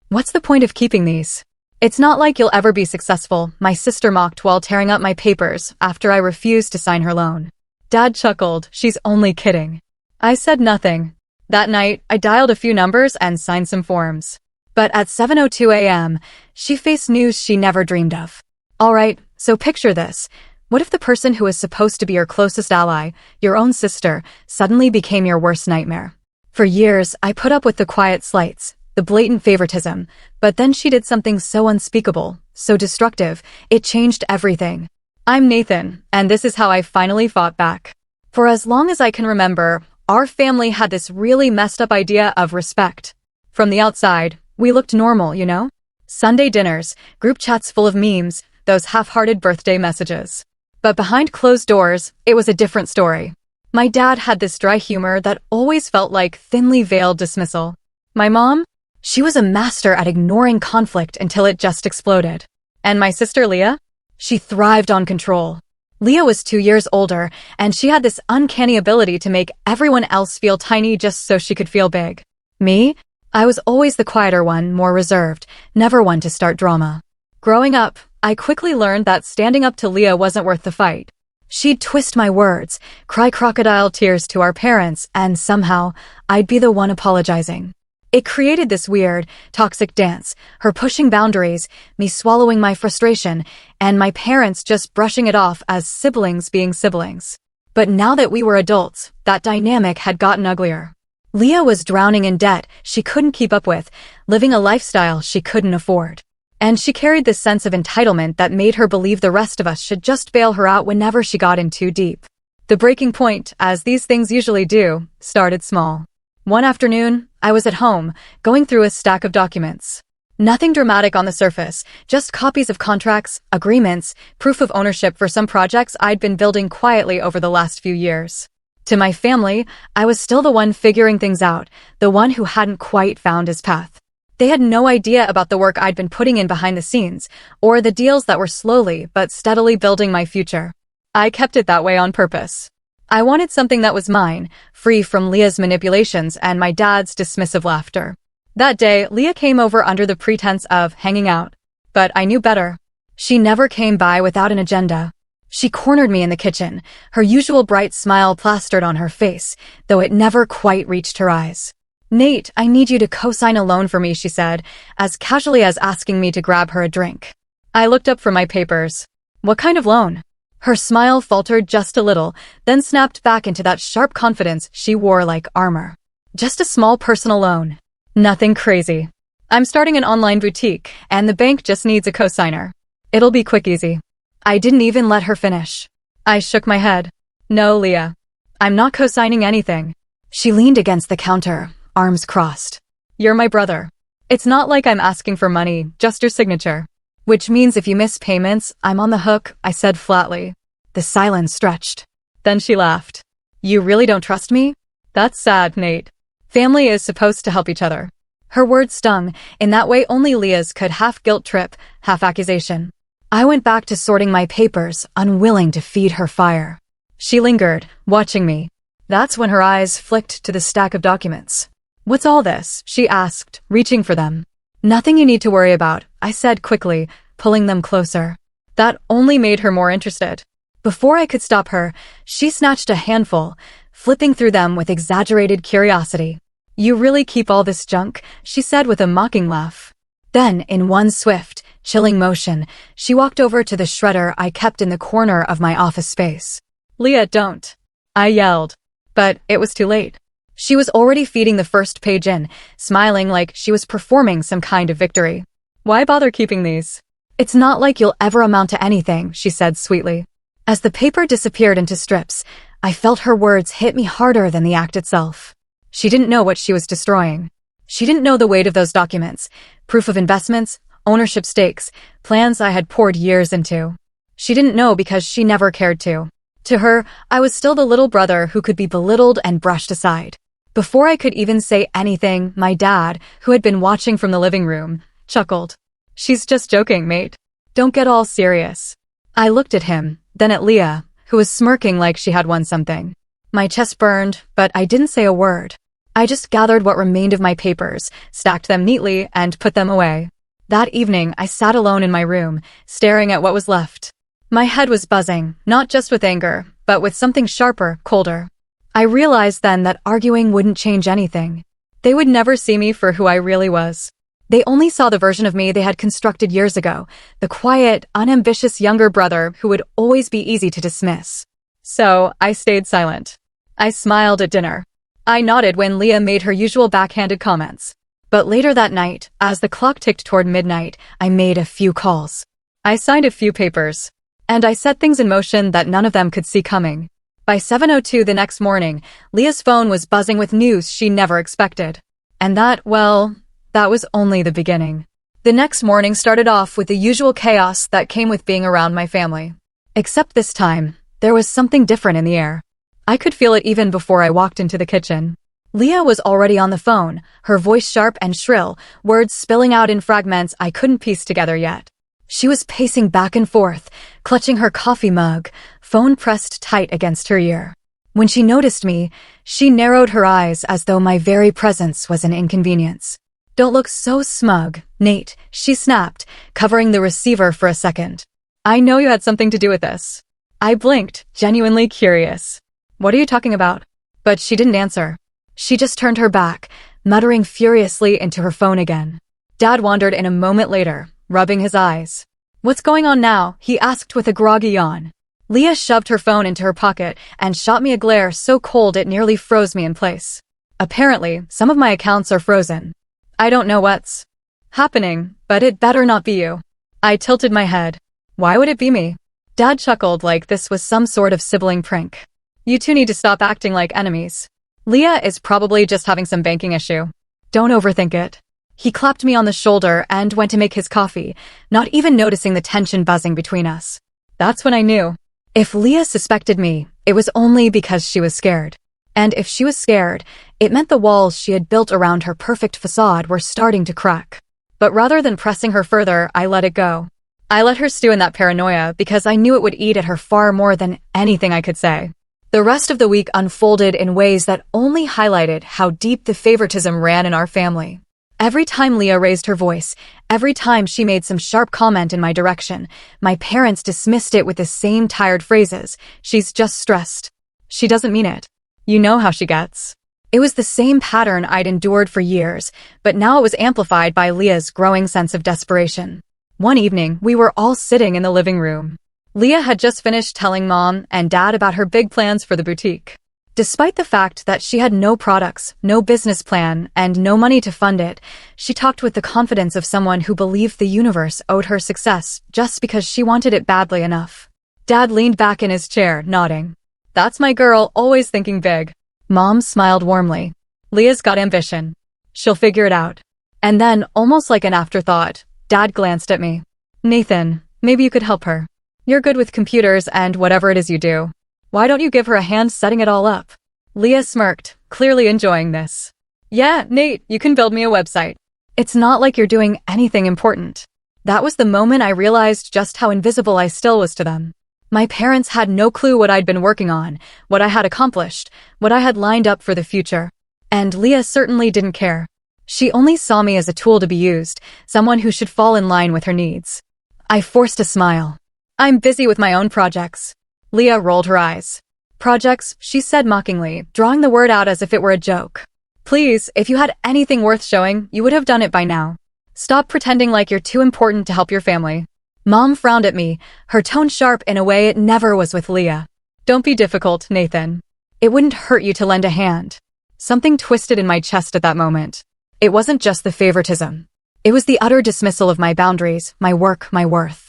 What's the point of keeping these? It's not like you'll ever be successful, my sister mocked while tearing up my papers after I refused to sign her loan. Dad chuckled, she's only kidding. I said nothing. That night, I dialed a few numbers and signed some forms. But at 7:02 a.m., she faced news she never dreamed of. Alright, so picture this. What if the person who is supposed to be your closest ally, your own sister, suddenly became your worst nightmare? For years, I put up with the quiet slights, the blatant favoritism, but then she did something so unspeakable, so destructive, it changed everything. I'm Nathan, and this is how I finally fought back. For as long as I can remember, our family had this really messed up idea of respect. From the outside, we looked normal, you know? Sunday dinners, group chats full of memes, those half-hearted birthday messages. But behind closed doors, it was a different story. My dad had this dry humor that always felt like thinly veiled dismissal. My mom? She was a master at ignoring conflict until it just exploded. And my sister Leah? She thrived on control. Leah was 2 years older, and she had this uncanny ability to make everyone else feel tiny just so she could feel big. Me? I was always the quieter one, more reserved, never one to start drama. Growing up, I quickly learned that standing up to Leah wasn't worth the fight. She'd twist my words, cry crocodile tears to our parents, and somehow, I'd be the one apologizing. It created this weird, toxic dance, her pushing boundaries, me swallowing my frustration, and my parents just brushing it off as siblings being siblings. But now that we were adults, that dynamic had gotten uglier. Leah was drowning in debt she couldn't keep up with, living a lifestyle she couldn't afford. And she carried this sense of entitlement that made her believe the rest of us should just bail her out whenever she got in too deep. The breaking point, as these things usually do, started small. One afternoon, I was at home, going through a stack of documents. Nothing dramatic on the surface, just copies of contracts, agreements, proof of ownership for some projects I'd been building quietly over the last few years. To my family, I was still the one figuring things out, the one who hadn't quite found his path. They had no idea about the work I'd been putting in behind the scenes, or the deals that were slowly but steadily building my future. I kept it that way on purpose. I wanted something that was mine, free from Leah's manipulations and my dad's dismissive laughter. That day, Leah came over under the pretense of hanging out. But I knew better. She never came by without an agenda. She cornered me in the kitchen, her usual bright smile plastered on her face, though it never quite reached her eyes. "Nate, I need you to co-sign a loan for me," she said, as casually as asking me to grab her a drink. I looked up from my papers. "What kind of loan?" Her smile faltered just a little, then snapped back into that sharp confidence she wore like armor. "Just a small personal loan. Nothing crazy. I'm starting an online boutique, and the bank just needs a co-signer. It'll be quick easy." I didn't even let her finish. I shook my head. "No, Leah. I'm not co-signing anything." She leaned against the counter, arms crossed. "You're my brother. It's not like I'm asking for money, just your signature. Which means if you miss payments, I'm on the hook," I said flatly. The silence stretched. Then she laughed. "You really don't trust me? That's sad, Nate. Family is supposed to help each other." Her words stung, in that way only Leah's could, half guilt trip, half accusation. I went back to sorting my papers, unwilling to feed her fire. She lingered, watching me. That's when her eyes flicked to the stack of documents. "What's all this?" she asked, reaching for them. "Nothing you need to worry about," I said quickly, pulling them closer. That only made her more interested. Before I could stop her, she snatched a handful, flipping through them with exaggerated curiosity. "You really keep all this junk?" she said with a mocking laugh. Then, in one swift, chilling motion, she walked over to the shredder I kept in the corner of my office space. "Leah, don't!" I yelled. But it was too late. She was already feeding the first page in, smiling like she was performing some kind of victory. "Why bother keeping these? It's not like you'll ever amount to anything," she said sweetly. As the paper disappeared into strips, I felt her words hit me harder than the act itself. She didn't know what she was destroying. She didn't know the weight of those documents, proof of investments, ownership stakes, plans I had poured years into. She didn't know because she never cared to. To her, I was still the little brother who could be belittled and brushed aside. Before I could even say anything, my dad, who had been watching from the living room, chuckled. "She's just joking, mate. Don't get all serious." I looked at him, then at Leah, who was smirking like she had won something. My chest burned, but I didn't say a word. I just gathered what remained of my papers, stacked them neatly, and put them away. That evening, I sat alone in my room, staring at what was left. My head was buzzing, not just with anger, but with something sharper, colder. I realized then that arguing wouldn't change anything. They would never see me for who I really was. They only saw the version of me they had constructed years ago, the quiet, unambitious younger brother who would always be easy to dismiss. So, I stayed silent. I smiled at dinner. I nodded when Leah made her usual backhanded comments. But later that night, as the clock ticked toward midnight, I made a few calls. I signed a few papers. And I set things in motion that none of them could see coming. By 7:02 the next morning, Leah's phone was buzzing with news she never expected. And that was only the beginning. The next morning started off with the usual chaos that came with being around my family. Except this time, there was something different in the air. I could feel it even before I walked into the kitchen. Leah was already on the phone, her voice sharp and shrill, words spilling out in fragments I couldn't piece together yet. She was pacing back and forth, clutching her coffee mug, phone pressed tight against her ear. When she noticed me, she narrowed her eyes as though my very presence was an inconvenience. "Don't look so smug, Nate," she snapped, covering the receiver for a second. "I know you had something to do with this." I blinked, genuinely curious. "What are you talking about?" But she didn't answer. She just turned her back, muttering furiously into her phone again. Dad wandered in a moment later, rubbing his eyes. "What's going on now?" he asked with a groggy yawn. Leah shoved her phone into her pocket and shot me a glare so cold it nearly froze me in place. Apparently, some of my accounts are frozen. I don't know what's happening, but it better not be you. I tilted my head. Why would it be me? Dad chuckled like this was some sort of sibling prank. "You two need to stop acting like enemies. Leah is probably just having some banking issue. Don't overthink it." He clapped me on the shoulder and went to make his coffee, not even noticing the tension buzzing between us. That's when I knew. If Leah suspected me, it was only because she was scared. And if she was scared, it meant the walls she had built around her perfect facade were starting to crack. But rather than pressing her further, I let it go. I let her stew in that paranoia because I knew it would eat at her far more than anything I could say. The rest of the week unfolded in ways that only highlighted how deep the favoritism ran in our family. Every time Leah raised her voice, every time she made some sharp comment in my direction, my parents dismissed it with the same tired phrases. "She's just stressed. She doesn't mean it. You know how she gets." It was the same pattern I'd endured for years, but now it was amplified by Leah's growing sense of desperation. One evening, we were all sitting in the living room. Leah had just finished telling Mom and Dad about her big plans for the boutique. Despite the fact that she had no products, no business plan, and no money to fund it, she talked with the confidence of someone who believed the universe owed her success just because she wanted it badly enough. Dad leaned back in his chair, nodding. "That's my girl, always thinking big." Mom smiled warmly. "Leah's got ambition. She'll figure it out." And then, almost like an afterthought, Dad glanced at me. "Nathan, maybe you could help her. You're good with computers and whatever it is you do. Why don't you give her a hand setting it all up?" Leah smirked, clearly enjoying this. "Yeah, Nate, you can build me a website. It's not like you're doing anything important." That was the moment I realized just how invisible I still was to them. My parents had no clue what I'd been working on, what I had accomplished, what I had lined up for the future. And Leah certainly didn't care. She only saw me as a tool to be used, someone who should fall in line with her needs. I forced a smile. "I'm busy with my own projects." Leah rolled her eyes. "Projects," she said mockingly, drawing the word out as if it were a joke. "Please, if you had anything worth showing, you would have done it by now. Stop pretending like you're too important to help your family." Mom frowned at me, her tone sharp in a way it never was with Leah. "Don't be difficult, Nathan. It wouldn't hurt you to lend a hand." Something twisted in my chest at that moment. It wasn't just the favoritism. It was the utter dismissal of my boundaries, my work, my worth.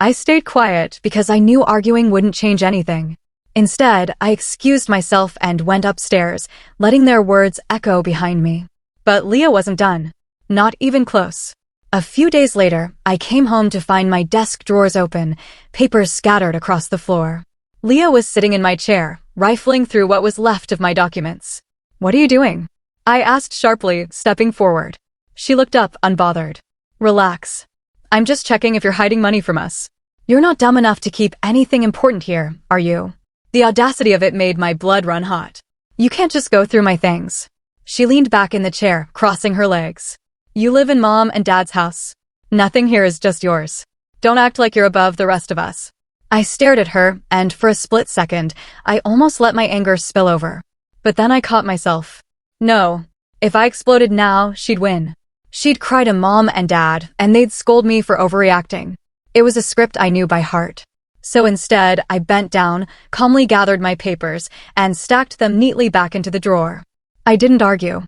I stayed quiet because I knew arguing wouldn't change anything. Instead, I excused myself and went upstairs, letting their words echo behind me. But Leah wasn't done. Not even close. A few days later, I came home to find my desk drawers open, papers scattered across the floor. Leah was sitting in my chair, rifling through what was left of my documents. "What are you doing?" I asked sharply, stepping forward. She looked up, unbothered. "Relax. I'm just checking if you're hiding money from us. You're not dumb enough to keep anything important here, are you?" The audacity of it made my blood run hot. "You can't just go through my things." She leaned back in the chair, crossing her legs. You live in Mom and Dad's house. Nothing here is just yours. Don't act like you're above the rest of us. I stared at her, and for a split second, I almost let my anger spill over. But then I caught myself. No. If I exploded now, she'd win. She'd cry to Mom and Dad, and they'd scold me for overreacting. It was a script I knew by heart. So instead, I bent down, calmly gathered my papers, and stacked them neatly back into the drawer. I didn't argue.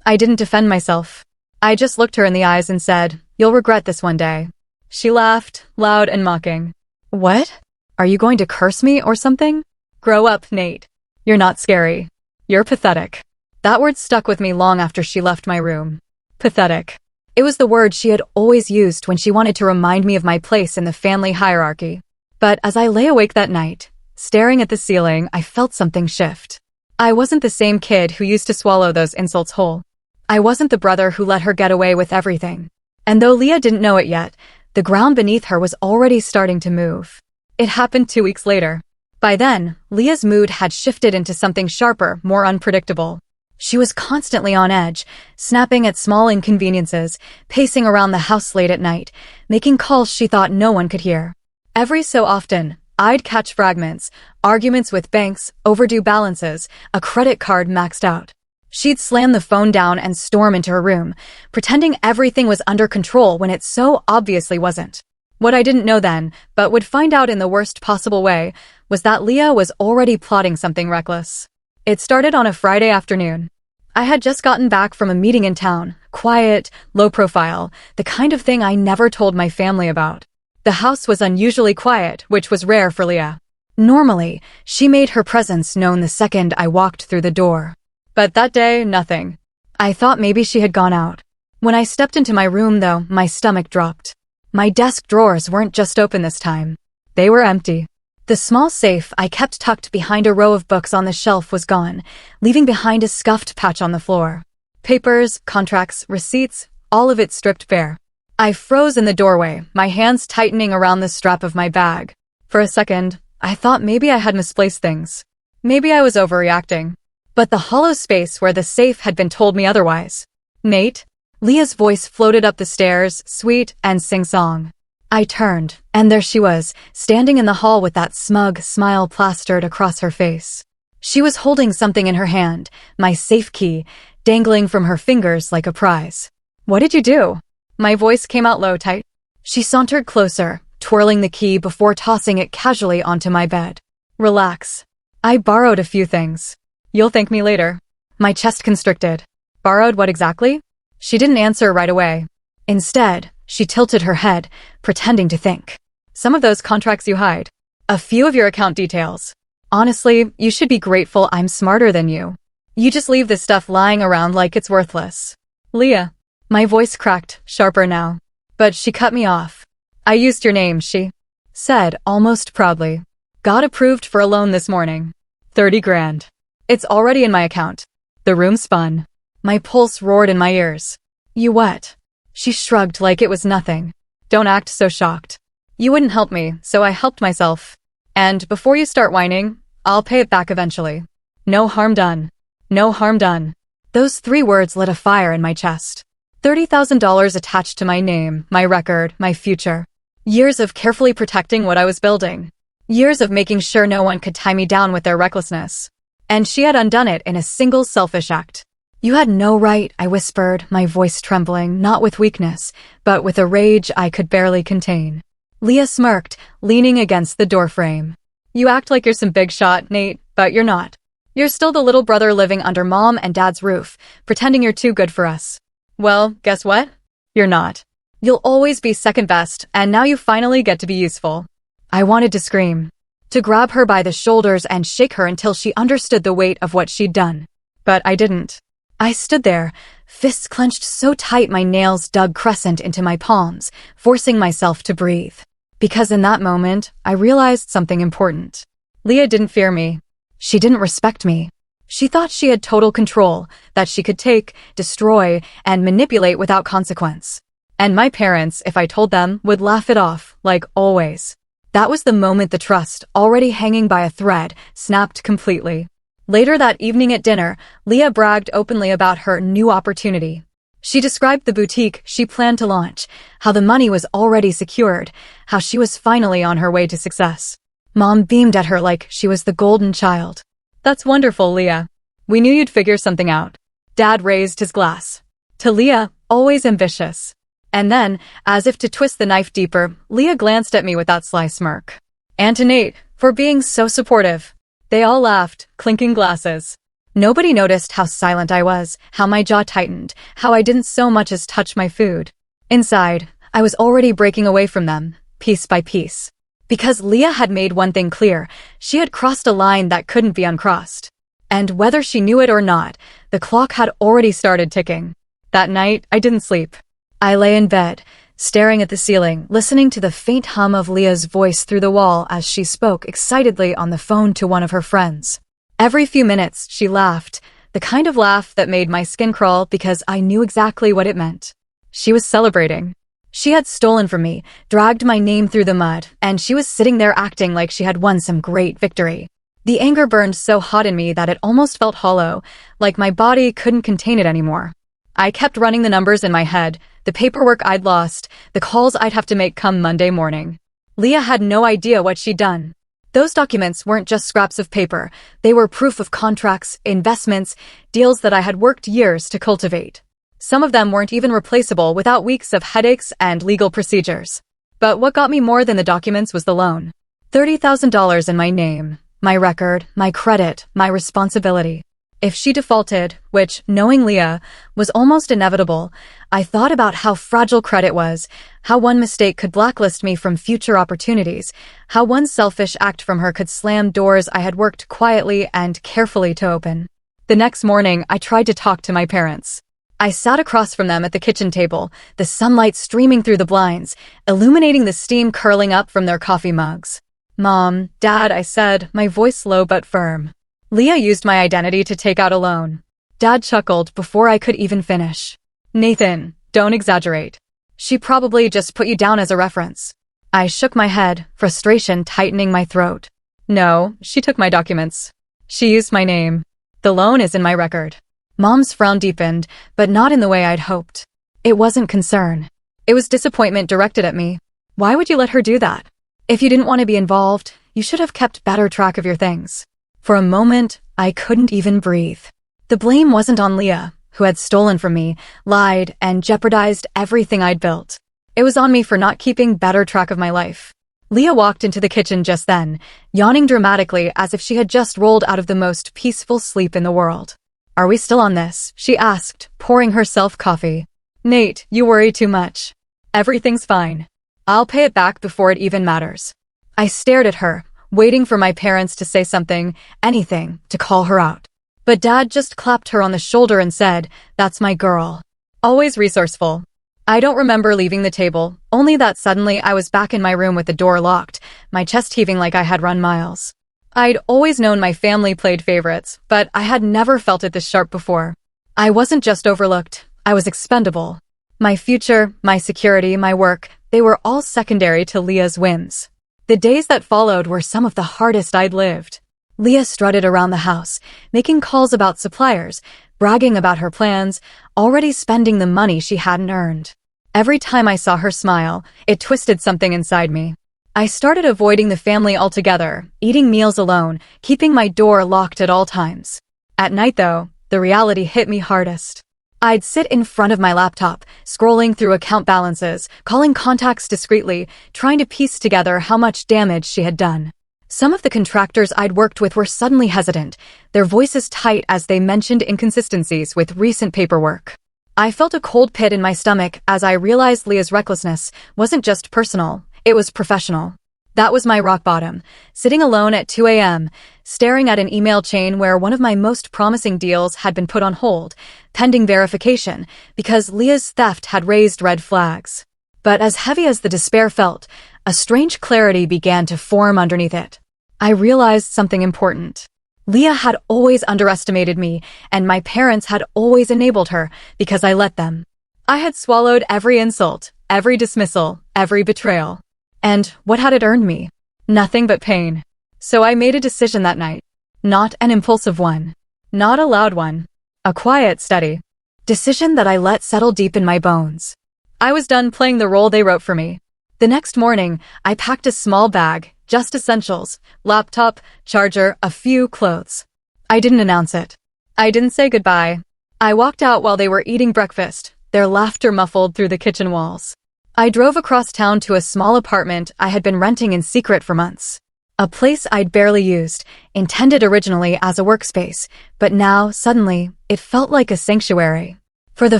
I didn't defend myself. I just looked her in the eyes and said, "You'll regret this one day." She laughed, loud and mocking. What? Are you going to curse me or something? Grow up, Nate. You're not scary. You're pathetic. That word stuck with me long after she left my room. Pathetic. It was the word she had always used when she wanted to remind me of my place in the family hierarchy. But as I lay awake that night, staring at the ceiling, I felt something shift. I wasn't the same kid who used to swallow those insults whole. I wasn't the brother who let her get away with everything. And though Leah didn't know it yet, the ground beneath her was already starting to move. It happened 2 weeks later. By then, Leah's mood had shifted into something sharper, more unpredictable. She was constantly on edge, snapping at small inconveniences, pacing around the house late at night, making calls she thought no one could hear. Every so often, I'd catch fragments, arguments with banks, overdue balances, a credit card maxed out. She'd slam the phone down and storm into her room, pretending everything was under control when it so obviously wasn't. What I didn't know then, but would find out in the worst possible way, was that Leah was already plotting something reckless. It started on a Friday afternoon. I had just gotten back from a meeting in town, quiet, low profile, the kind of thing I never told my family about. The house was unusually quiet, which was rare for Leah. Normally, she made her presence known the second I walked through the door. But that day, nothing. I thought maybe she had gone out. When I stepped into my room, though, my stomach dropped. My desk drawers weren't just open this time. They were empty. The small safe I kept tucked behind a row of books on the shelf was gone, leaving behind a scuffed patch on the floor. Papers, contracts, receipts, all of it stripped bare. I froze in the doorway, my hands tightening around the strap of my bag. For a second, I thought maybe I had misplaced things. Maybe I was overreacting. But the hollow space where the safe had been told me otherwise. Nate? Leah's voice floated up the stairs, sweet and sing-song. I turned, and there she was, standing in the hall with that smug smile plastered across her face. She was holding something in her hand, my safe key, dangling from her fingers like a prize. What did you do? My voice came out low, tight. She sauntered closer, twirling the key before tossing it casually onto my bed. Relax. I borrowed a few things. You'll thank me later. My chest constricted. Borrowed what exactly? She didn't answer right away. Instead, she tilted her head, pretending to think. Some of those contracts you hide. A few of your account details. Honestly, you should be grateful I'm smarter than you. You just leave this stuff lying around like it's worthless. Leah. My voice cracked, sharper now. But she cut me off. I used your name, she said, almost proudly. Got approved for a loan this morning. 30 grand. It's already in my account. The room spun. My pulse roared in my ears. You what? She shrugged like it was nothing. Don't act so shocked. You wouldn't help me, so I helped myself. And before you start whining, I'll pay it back eventually. No harm done. No harm done. Those 3 words lit a fire in my chest. $30,000 attached to my name, my record, my future. Years of carefully protecting what I was building. Years of making sure no one could tie me down with their recklessness. And she had undone it in a single selfish act. You had no right, I whispered, my voice trembling, not with weakness, but with a rage I could barely contain. Leah smirked, leaning against the doorframe. You act like you're some big shot, Nate, but you're not. You're still the little brother living under Mom and Dad's roof, pretending you're too good for us. Well, guess what? You're not. You'll always be second best, and now you finally get to be useful. I wanted to scream, to grab her by the shoulders and shake her until she understood the weight of what she'd done. But I didn't. I stood there, fists clenched so tight my nails dug crescent into my palms, forcing myself to breathe. Because in that moment, I realized something important. Leah didn't fear me. She didn't respect me. She thought she had total control, that she could take, destroy, and manipulate without consequence. And my parents, if I told them, would laugh it off, like always. That was the moment the trust, already hanging by a thread, snapped completely. Later that evening at dinner, Leah bragged openly about her new opportunity. She described the boutique she planned to launch, how the money was already secured, how she was finally on her way to success. Mom beamed at her like she was the golden child. "That's wonderful, Leah. We knew you'd figure something out." Dad raised his glass. To Leah, always ambitious. And then, as if to twist the knife deeper, Leah glanced at me with that sly smirk. "And to Nate, for being so supportive." They all laughed, clinking glasses. Nobody noticed how silent I was, how my jaw tightened, how I didn't so much as touch my food. Inside, I was already breaking away from them, piece by piece. Because Leah had made one thing clear, she had crossed a line that couldn't be uncrossed. And whether she knew it or not, the clock had already started ticking. That night, I didn't sleep. I lay in bed, staring at the ceiling, listening to the faint hum of Leah's voice through the wall as she spoke excitedly on the phone to one of her friends. Every few minutes, she laughed, the kind of laugh that made my skin crawl because I knew exactly what it meant. She was celebrating. She had stolen from me, dragged my name through the mud, and she was sitting there acting like she had won some great victory. The anger burned so hot in me that it almost felt hollow, like my body couldn't contain it anymore. I kept running the numbers in my head, the paperwork I'd lost, the calls I'd have to make come Monday morning. Leah had no idea what she'd done. Those documents weren't just scraps of paper. They were proof of contracts, investments, deals that I had worked years to cultivate. Some of them weren't even replaceable without weeks of headaches and legal procedures. But what got me more than the documents was the loan. $30,000 in my name, my record, my credit, my responsibility. If she defaulted, which, knowing Leah, was almost inevitable, I thought about how fragile credit was, how one mistake could blacklist me from future opportunities, how one selfish act from her could slam doors I had worked quietly and carefully to open. The next morning, I tried to talk to my parents. I sat across from them at the kitchen table, the sunlight streaming through the blinds, illuminating the steam curling up from their coffee mugs. "Mom, Dad," I said, my voice low but firm. "Leah used my identity to take out a loan." Dad chuckled before I could even finish. "Nathan, don't exaggerate. She probably just put you down as a reference." I shook my head, frustration tightening my throat. "No, she took my documents. She used my name. The loan is in my record." Mom's frown deepened, but not in the way I'd hoped. It wasn't concern. It was disappointment directed at me. Why would you let her do that? If you didn't want to be involved, you should have kept better track of your things. For a moment, I couldn't even breathe. The blame wasn't on Leah, who had stolen from me, lied, and jeopardized everything I'd built. It was on me for not keeping better track of my life. Leah walked into the kitchen just then, yawning dramatically as if she had just rolled out of the most peaceful sleep in the world. "Are we still on this?" she asked, pouring herself coffee. "Nate, you worry too much. Everything's fine. I'll pay it back before it even matters." I stared at her, waiting for my parents to say something, anything, to call her out. But Dad just clapped her on the shoulder and said, "That's my girl. Always resourceful." I don't remember leaving the table, only that suddenly I was back in my room with the door locked, my chest heaving like I had run miles. I'd always known my family played favorites, but I had never felt it this sharp before. I wasn't just overlooked, I was expendable. My future, my security, my work, they were all secondary to Leah's whims. The days that followed were some of the hardest I'd lived. Leah strutted around the house, making calls about suppliers, bragging about her plans, already spending the money she hadn't earned. Every time I saw her smile, it twisted something inside me. I started avoiding the family altogether, eating meals alone, keeping my door locked at all times. At night, though, the reality hit me hardest. I'd sit in front of my laptop, scrolling through account balances, calling contacts discreetly, trying to piece together how much damage she had done. Some of the contractors I'd worked with were suddenly hesitant, their voices tight as they mentioned inconsistencies with recent paperwork. I felt a cold pit in my stomach as I realized Leah's recklessness wasn't just personal, it was professional. That was my rock bottom, sitting alone at 2 a.m., staring at an email chain where one of my most promising deals had been put on hold, pending verification, because Leah's theft had raised red flags. But as heavy as the despair felt, a strange clarity began to form underneath it. I realized something important. Leah had always underestimated me, and my parents had always enabled her because I let them. I had swallowed every insult, every dismissal, every betrayal. And what had it earned me? Nothing but pain. So I made a decision that night. Not an impulsive one. Not a loud one. A quiet, steady decision that I let settle deep in my bones. I was done playing the role they wrote for me. The next morning, I packed a small bag, just essentials, laptop, charger, a few clothes. I didn't announce it. I didn't say goodbye. I walked out while they were eating breakfast, their laughter muffled through the kitchen walls. I drove across town to a small apartment I had been renting in secret for months. A place I'd barely used, intended originally as a workspace, but now, suddenly, it felt like a sanctuary. For the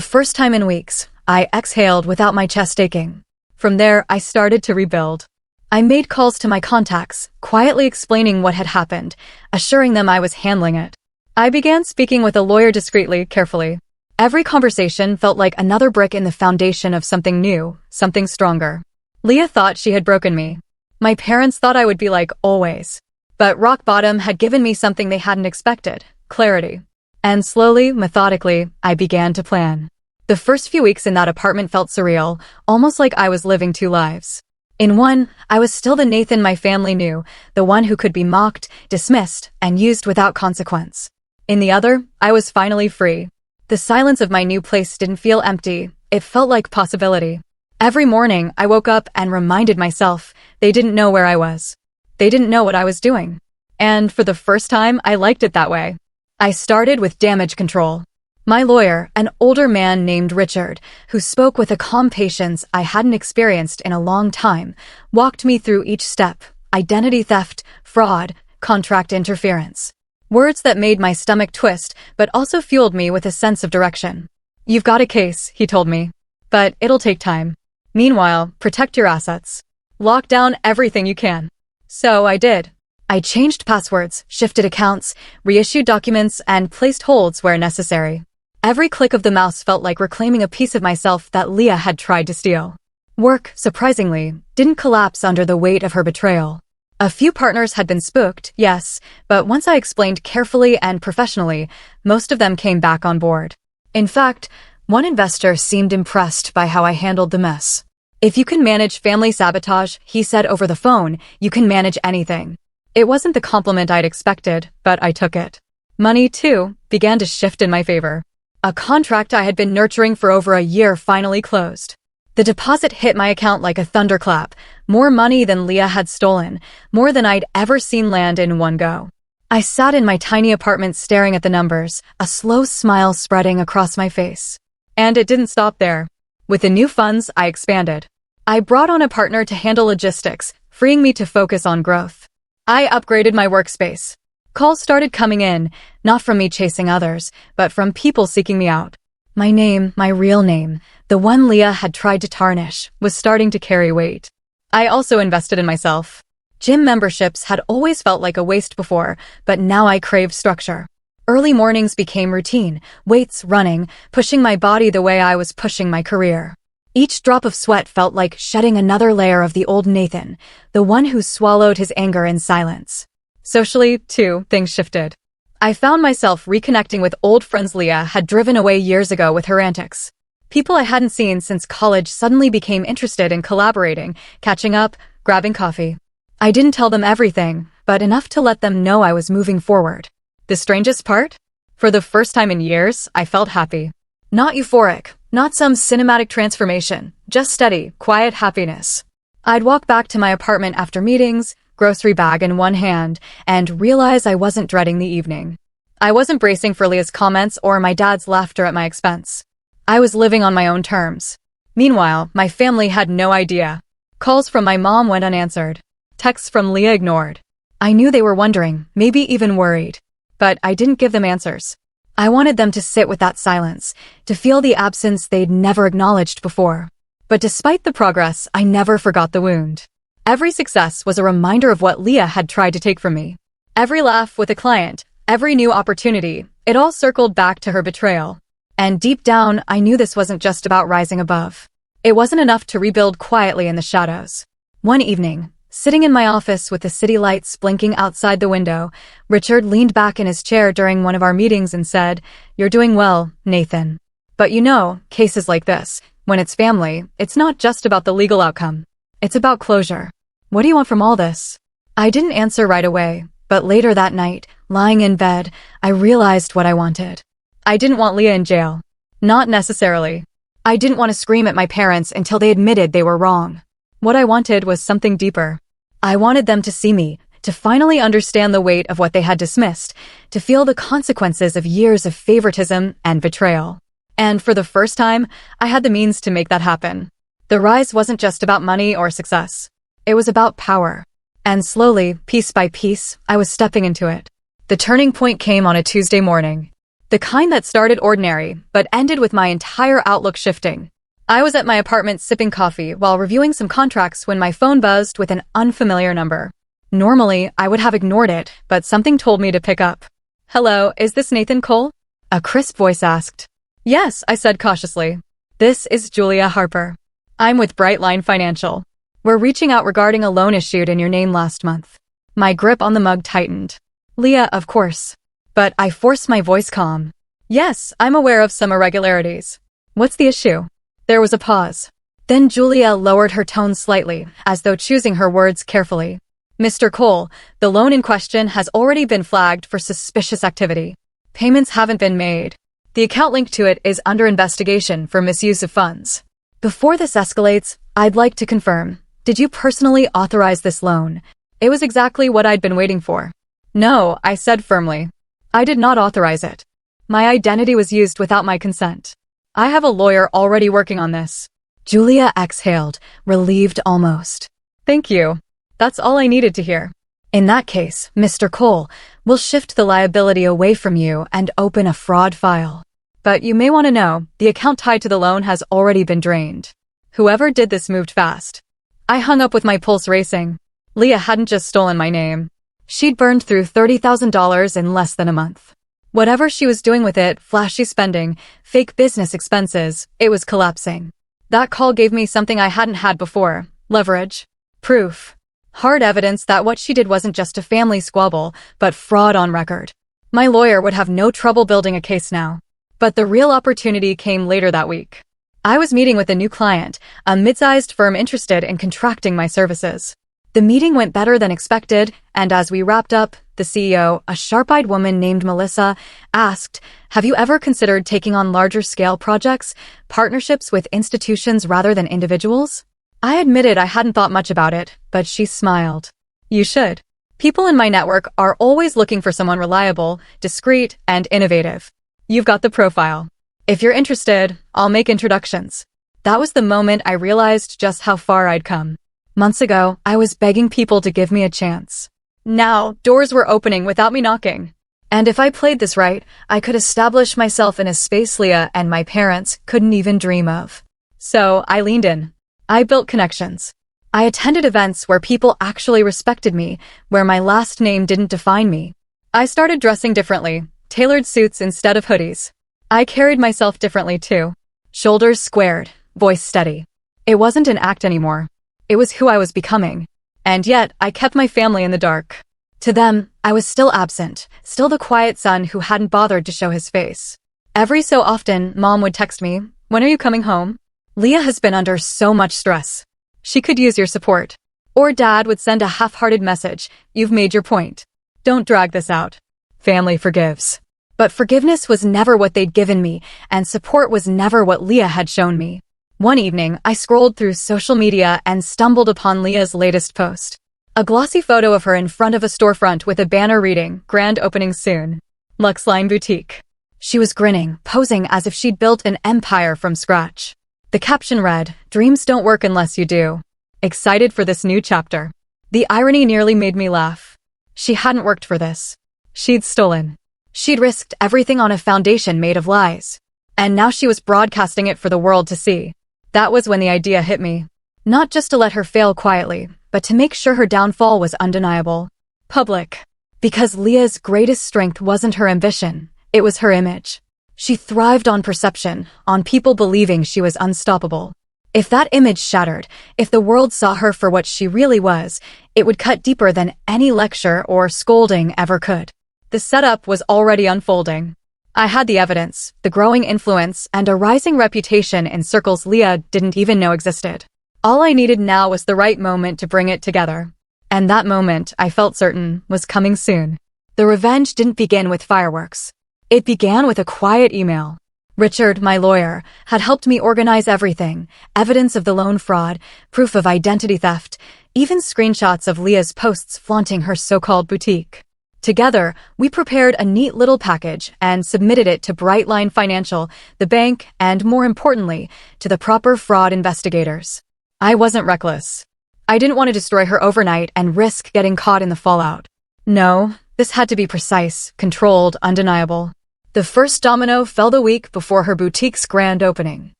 first time in weeks, I exhaled without my chest aching. From there, I started to rebuild. I made calls to my contacts, quietly explaining what had happened, assuring them I was handling it. I began speaking with a lawyer discreetly, carefully. Every conversation felt like another brick in the foundation of something new, something stronger. Leah thought she had broken me. My parents thought I would be like always. But rock bottom had given me something they hadn't expected, clarity. And slowly, methodically, I began to plan. The first few weeks in that apartment felt surreal, almost like I was living two lives. In one, I was still the Nathan my family knew, the one who could be mocked, dismissed, and used without consequence. In the other, I was finally free. The silence of my new place didn't feel empty, it felt like possibility. Every morning, I woke up and reminded myself, they didn't know where I was. They didn't know what I was doing. And for the first time, I liked it that way. I started with damage control. My lawyer, an older man named Richard, who spoke with a calm patience I hadn't experienced in a long time, walked me through each step: identity theft, fraud, contract interference. Words that made my stomach twist, but also fueled me with a sense of direction. You've got a case, he told me. But it'll take time. Meanwhile, protect your assets. Lock down everything you can. So I did. I changed passwords, shifted accounts, reissued documents, and placed holds where necessary. Every click of the mouse felt like reclaiming a piece of myself that Leah had tried to steal. Work, surprisingly, didn't collapse under the weight of her betrayal. A few partners had been spooked, yes, but once I explained carefully and professionally, most of them came back on board. In fact, one investor seemed impressed by how I handled the mess. If you can manage family sabotage, he said over the phone, you can manage anything. It wasn't the compliment I'd expected, but I took it. Money, too, began to shift in my favor. A contract I had been nurturing for over a year finally closed. The deposit hit my account like a thunderclap, more money than Leah had stolen, more than I'd ever seen land in one go. I sat in my tiny apartment staring at the numbers, a slow smile spreading across my face. And it didn't stop there. With the new funds, I expanded. I brought on a partner to handle logistics, freeing me to focus on growth. I upgraded my workspace. Calls started coming in, not from me chasing others, but from people seeking me out. My name, my real name, the one Leah had tried to tarnish, was starting to carry weight. I also invested in myself. Gym memberships had always felt like a waste before, but now I craved structure. Early mornings became routine, weights, running, pushing my body the way I was pushing my career. Each drop of sweat felt like shedding another layer of the old Nathan, the one who swallowed his anger in silence. Socially, too, things shifted. I found myself reconnecting with old friends Leah had driven away years ago with her antics. People I hadn't seen since college suddenly became interested in collaborating, catching up, grabbing coffee. I didn't tell them everything, but enough to let them know I was moving forward. The strangest part? For the first time in years, I felt happy. Not euphoric, not some cinematic transformation, just steady, quiet happiness. I'd walk back to my apartment after meetings, grocery bag in one hand, and realize I wasn't dreading the evening. I wasn't bracing for Leah's comments or my dad's laughter at my expense. I was living on my own terms. Meanwhile, my family had no idea. Calls from my mom went unanswered. Texts from Leah ignored. I knew they were wondering, maybe even worried. But I didn't give them answers. I wanted them to sit with that silence, to feel the absence they'd never acknowledged before. But despite the progress, I never forgot the wound. Every success was a reminder of what Leah had tried to take from me. Every laugh with a client, every new opportunity, it all circled back to her betrayal. And deep down, I knew this wasn't just about rising above. It wasn't enough to rebuild quietly in the shadows. One evening, sitting in my office with the city lights blinking outside the window, Richard leaned back in his chair during one of our meetings and said, "You're doing well, Nathan. But you know, cases like this, when it's family, it's not just about the legal outcome. It's about closure. What do you want from all this?" I didn't answer right away, but later that night, lying in bed, I realized what I wanted. I didn't want Leah in jail. Not necessarily. I didn't want to scream at my parents until they admitted they were wrong. What I wanted was something deeper. I wanted them to see me, to finally understand the weight of what they had dismissed, to feel the consequences of years of favoritism and betrayal. And for the first time, I had the means to make that happen. The rise wasn't just about money or success. It was about power. And slowly, piece by piece, I was stepping into it. The turning point came on a Tuesday morning. The kind that started ordinary, but ended with my entire outlook shifting. I was at my apartment sipping coffee while reviewing some contracts when my phone buzzed with an unfamiliar number. Normally, I would have ignored it, but something told me to pick up. "Hello, is this Nathan Cole?" A crisp voice asked. "Yes," I said cautiously. "This is Julia Harper. I'm with Brightline Financial. We're reaching out regarding a loan issued in your name last month." My grip on the mug tightened. "Leah, of course." But I forced my voice calm. "Yes, I'm aware of some irregularities. What's the issue?" There was a pause. Then Julia lowered her tone slightly, as though choosing her words carefully. "Mr. Cole, the loan in question has already been flagged for suspicious activity. Payments haven't been made. The account linked to it is under investigation for misuse of funds. Before this escalates, I'd like to confirm, did you personally authorize this loan?" It was exactly what I'd been waiting for. "No," I said firmly. "I did not authorize it. My identity was used without my consent. I have a lawyer already working on this." Julia exhaled, relieved almost. "Thank you. That's all I needed to hear." "In that case, Mr. Cole, we'll shift the liability away from you and open a fraud file. But you may want to know, the account tied to the loan has already been drained. Whoever did this moved fast." I hung up with my pulse racing. Leah hadn't just stolen my name. She'd burned through $30,000 in less than a month. Whatever she was doing with it, flashy spending, fake business expenses, it was collapsing. That call gave me something I hadn't had before: leverage. Proof. Hard evidence that what she did wasn't just a family squabble, but fraud on record. My lawyer would have no trouble building a case now. But the real opportunity came later that week. I was meeting with a new client, a mid-sized firm interested in contracting my services. The meeting went better than expected, and as we wrapped up, the CEO, a sharp-eyed woman named Melissa, asked, "Have you ever considered taking on larger-scale projects, partnerships with institutions rather than individuals?" I admitted I hadn't thought much about it, but she smiled. "You should. People in my network are always looking for someone reliable, discreet, and innovative. You've got the profile. If you're interested, I'll make introductions." That was the moment I realized just how far I'd come. Months ago, I was begging people to give me a chance. Now, doors were opening without me knocking. And if I played this right, I could establish myself in a space Leah and my parents couldn't even dream of. So I leaned in. I built connections. I attended events where people actually respected me, where my last name didn't define me. I started dressing differently, tailored suits instead of hoodies. I carried myself differently too. Shoulders squared, voice steady. It wasn't an act anymore. It was who I was becoming. And yet, I kept my family in the dark. To them, I was still absent, still the quiet son who hadn't bothered to show his face. Every so often, Mom would text me, "When are you coming home? Leah has been under so much stress. She could use your support." Or Dad would send a half-hearted message, "You've made your point. Don't drag this out." Family forgives. But forgiveness was never what they'd given me, and support was never what Leah had shown me. One evening, I scrolled through social media and stumbled upon Leah's latest post. A glossy photo of her in front of a storefront with a banner reading, "Grand opening soon. Luxline Boutique." She was grinning, posing as if she'd built an empire from scratch. The caption read, "Dreams don't work unless you do." Excited for this new chapter. The irony nearly made me laugh. She hadn't worked for this. She'd stolen. She'd risked everything on a foundation made of lies. And now she was broadcasting it for the world to see. That was when the idea hit me. Not just to let her fail quietly, but to make sure her downfall was undeniable. Public. Because Leah's greatest strength wasn't her ambition, it was her image. She thrived on perception, on people believing she was unstoppable. If that image shattered, if the world saw her for what she really was, it would cut deeper than any lecture or scolding ever could. The setup was already unfolding. I had the evidence, the growing influence, and a rising reputation in circles Leah didn't even know existed. All I needed now was the right moment to bring it together. And that moment, I felt certain, was coming soon. The revenge didn't begin with fireworks. It began with a quiet email. Richard, my lawyer, had helped me organize everything: evidence of the loan fraud, proof of identity theft, even screenshots of Leah's posts flaunting her so-called boutique. Together, we prepared a neat little package and submitted it to Brightline Financial, the bank, and more importantly, to the proper fraud investigators. I wasn't reckless. I didn't want to destroy her overnight and risk getting caught in the fallout. No, this had to be precise, controlled, undeniable. The first domino fell the week before her boutique's grand opening.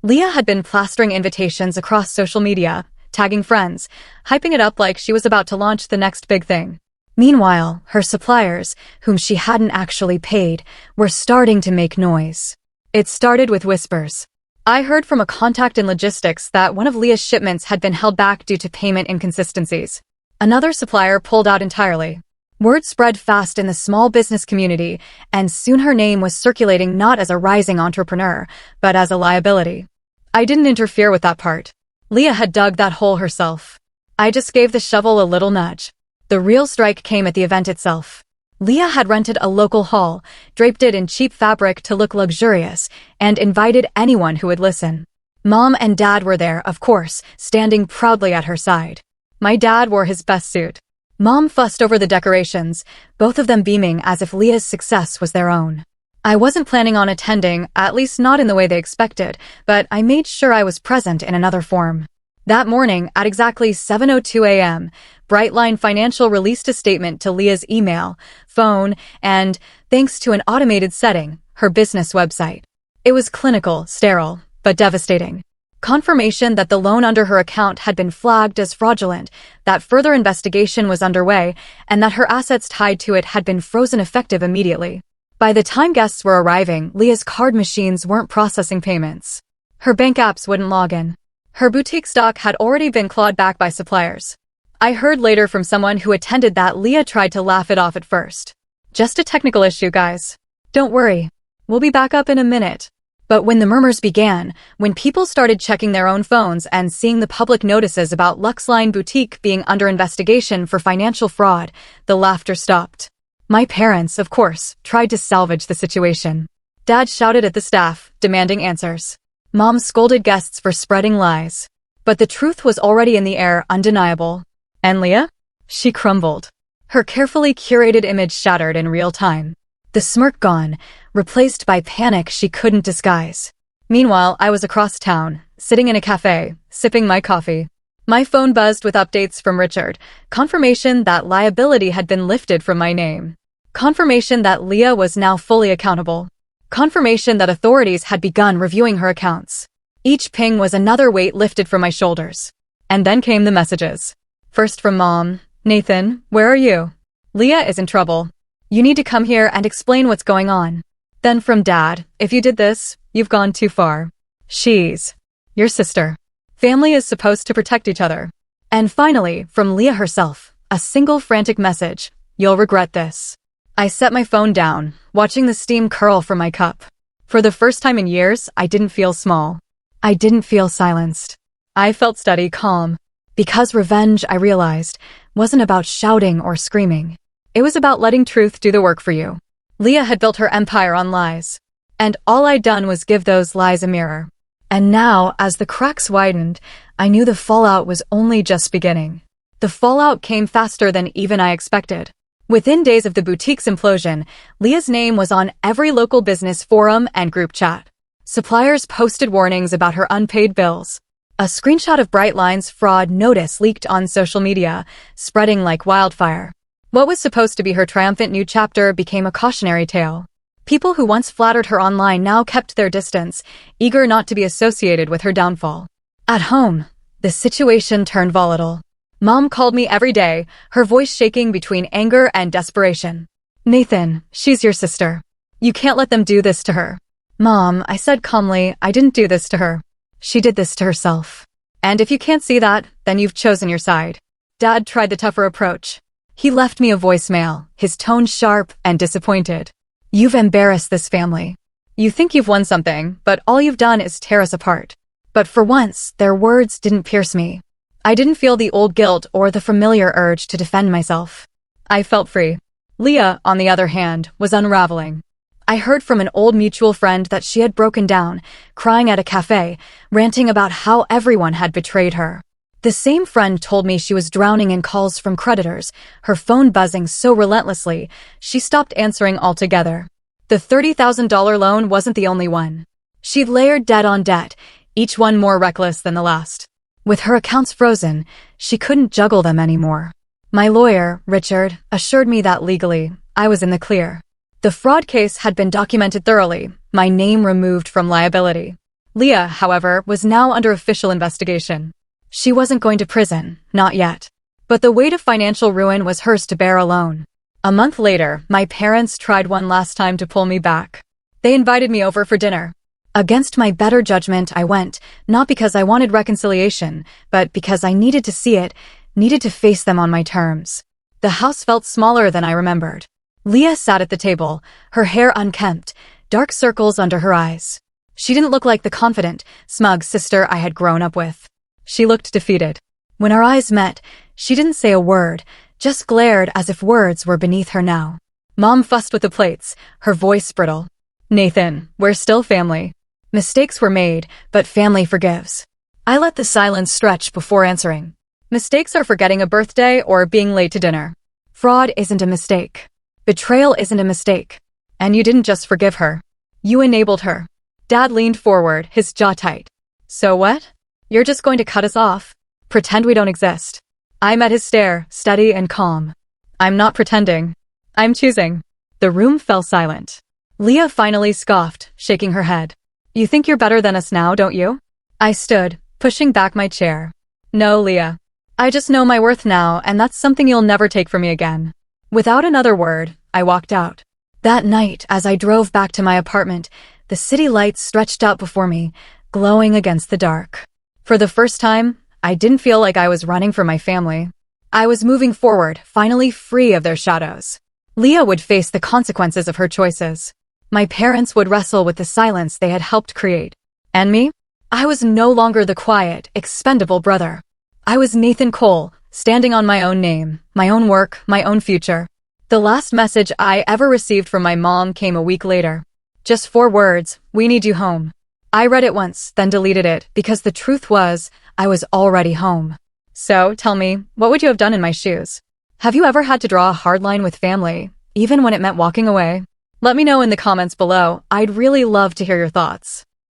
Leah had been plastering invitations across social media, tagging friends, hyping it up like she was about to launch the next big thing. Meanwhile, her suppliers, whom she hadn't actually paid, were starting to make noise. It started with whispers. I heard from a contact in logistics that one of Leah's shipments had been held back due to payment inconsistencies. Another supplier pulled out entirely. Word spread fast in the small business community, and soon her name was circulating not as a rising entrepreneur, but as a liability. I didn't interfere with that part. Leah had dug that hole herself. I just gave the shovel a little nudge. The real strike came at the event itself. Leah had rented a local hall, draped it in cheap fabric to look luxurious, and invited anyone who would listen. Mom and Dad were there, of course, standing proudly at her side. My dad wore his best suit. Mom fussed over the decorations, both of them beaming as if Leah's success was their own. I wasn't planning on attending, at least not in the way they expected, but I made sure I was present in another form. That morning, at exactly 7:02 a.m., Brightline Financial released a statement to Leah's email, phone, and, thanks to an automated setting, her business website. It was clinical, sterile, but devastating. Confirmation that the loan under her account had been flagged as fraudulent, that further investigation was underway, and that her assets tied to it had been frozen effective immediately. By the time guests were arriving, Leah's card machines weren't processing payments. Her bank apps wouldn't log in. Her boutique stock had already been clawed back by suppliers. I heard later from someone who attended that Leah tried to laugh it off at first. Just a technical issue, guys. Don't worry. We'll be back up in a minute. But when the murmurs began, when people started checking their own phones and seeing the public notices about Luxline Boutique being under investigation for financial fraud, the laughter stopped. My parents, of course, tried to salvage the situation. Dad shouted at the staff, demanding answers. Mom scolded guests for spreading lies. But the truth was already in the air, undeniable. And Leah? She crumbled. Her carefully curated image shattered in real time. The smirk gone, replaced by panic she couldn't disguise. Meanwhile, I was across town, sitting in a cafe, sipping my coffee. My phone buzzed with updates from Richard, confirmation that liability had been lifted from my name. Confirmation that Leah was now fully accountable. Confirmation that authorities had begun reviewing her accounts. Each ping was another weight lifted from my shoulders. And then came the messages. First from Mom, "Nathan, where are you? Leah is in trouble. You need to come here and explain what's going on." Then from Dad, "If you did this, you've gone too far. She's your sister. Family is supposed to protect each other." And finally, from Leah herself, a single frantic message, "You'll regret this." I set my phone down, watching the steam curl from my cup. For the first time in years, I didn't feel small. I didn't feel silenced. I felt steady, calm. Because revenge, I realized, wasn't about shouting or screaming. It was about letting truth do the work for you. Leah had built her empire on lies. And all I'd done was give those lies a mirror. And now, as the cracks widened, I knew the fallout was only just beginning. The fallout came faster than even I expected. Within days of the boutique's implosion, Leah's name was on every local business forum and group chat. Suppliers posted warnings about her unpaid bills. A screenshot of Brightline's fraud notice leaked on social media, spreading like wildfire. What was supposed to be her triumphant new chapter became a cautionary tale. People who once flattered her online now kept their distance, eager not to be associated with her downfall. At home, the situation turned volatile. Mom called me every day, her voice shaking between anger and desperation. "Nathan, she's your sister. You can't let them do this to her." "Mom," I said calmly, "I didn't do this to her. She did this to herself. And if you can't see that, then you've chosen your side." Dad tried the tougher approach. He left me a voicemail, his tone sharp and disappointed. "You've embarrassed this family. You think you've won something, but all you've done is tear us apart." But for once, their words didn't pierce me. I didn't feel the old guilt or the familiar urge to defend myself. I felt free. Leah, on the other hand, was unraveling. I heard from an old mutual friend that she had broken down, crying at a cafe, ranting about how everyone had betrayed her. The same friend told me she was drowning in calls from creditors, her phone buzzing so relentlessly, she stopped answering altogether. The $30,000 loan wasn't the only one. She'd layered debt on debt, each one more reckless than the last. With her accounts frozen, she couldn't juggle them anymore. My lawyer, Richard, assured me that legally, I was in the clear. The fraud case had been documented thoroughly, my name removed from liability. Leah, however, was now under official investigation. She wasn't going to prison, not yet. But the weight of financial ruin was hers to bear alone. A month later, my parents tried one last time to pull me back. They invited me over for dinner. Against my better judgment, I went, not because I wanted reconciliation, but because I needed to see it, needed to face them on my terms. The house felt smaller than I remembered. Leah sat at the table, her hair unkempt, dark circles under her eyes. She didn't look like the confident, smug sister I had grown up with. She looked defeated. When our eyes met, she didn't say a word, just glared as if words were beneath her now. Mom fussed with the plates, her voice brittle. Nathan, we're still family. Mistakes were made, but family forgives. I let the silence stretch before answering. Mistakes are forgetting a birthday or being late to dinner. Fraud isn't a mistake. Betrayal isn't a mistake. And you didn't just forgive her. You enabled her. Dad leaned forward, his jaw tight. So what? You're just going to cut us off? Pretend we don't exist? I met his stare, steady and calm. I'm not pretending. I'm choosing. The room fell silent. Leah finally scoffed, shaking her head. You think you're better than us now, don't you? I stood, pushing back my chair. No, Leah. I just know my worth now, and that's something you'll never take from me again. Without another word, I walked out. That night, as I drove back to my apartment, the city lights stretched out before me, glowing against the dark. For the first time, I didn't feel like I was running for my family. I was moving forward, finally free of their shadows. Leah would face the consequences of her choices. My parents would wrestle with the silence they had helped create. And me? I was no longer the quiet, expendable brother. I was Nathan Cole, standing on my own name, my own work, my own future. The last message I ever received from my mom came a week later. Just 4 words, "We need you home." I read it once, then deleted it, because the truth was, I was already home. So, tell me, what would you have done in my shoes? Have you ever had to draw a hard line with family, even when it meant walking away? Let me know in the comments below. I'd really love to hear your thoughts.